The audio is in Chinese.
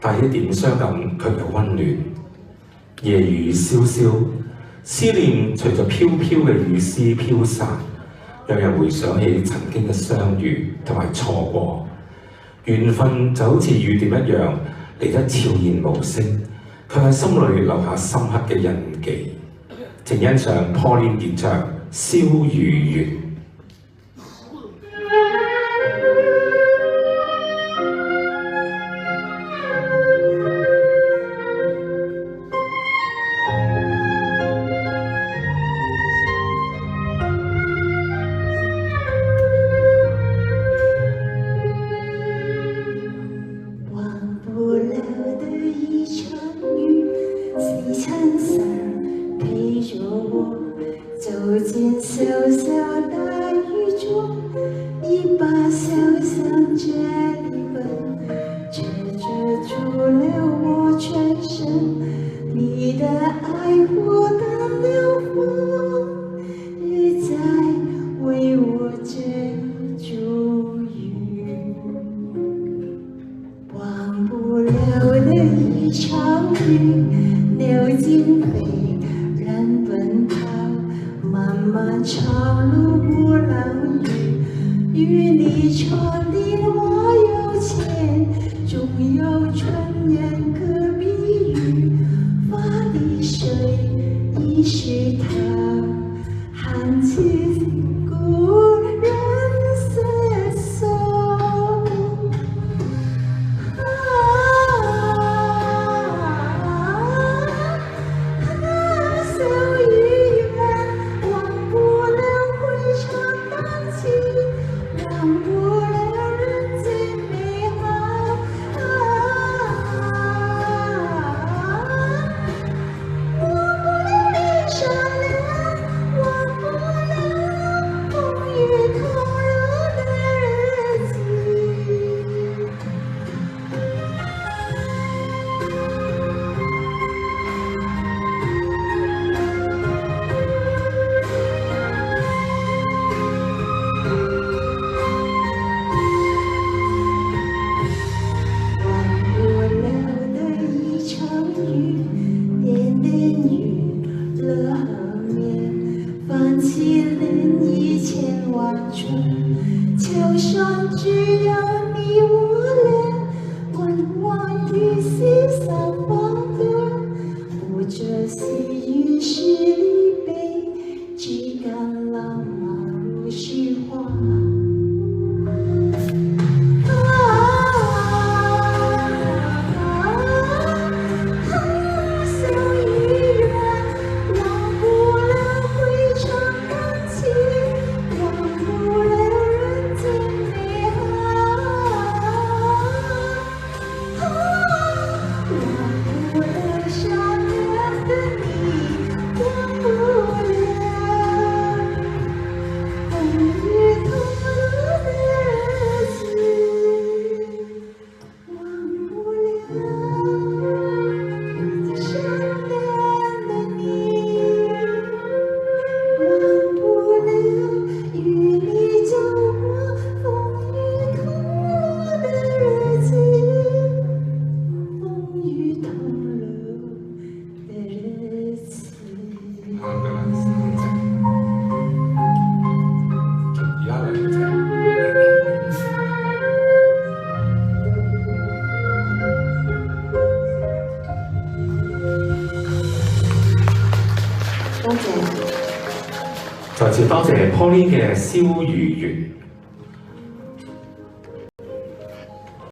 帶一點傷感卻又溫暖。夜雨蕭蕭，思念隨着飄飄嘅雨絲飄散，讓人回想起曾經嘅相遇同埋錯過。緣分就好似雨點一樣，嚟得悄然無聲，卻喺心裏留下深刻嘅印記。請欣賞 Pauline 演唱《蕭與月》。走进小小大雨中，一把小香这里奔，遮住了我全身。你的爱我的流风，也在为我遮住雨。忘不了的一场雨，流进飞人奔跑。漫漫长路不浪雨，与你穿林我有情，终有春年隔壁雨。发的水已是他，含起故人瑟索。桥上只有你我俩，弯弯雨丝散花朵，不着细雨是离悲，只感浪漫如诗画。再次多謝 Pauline 嘅《蕭與月》。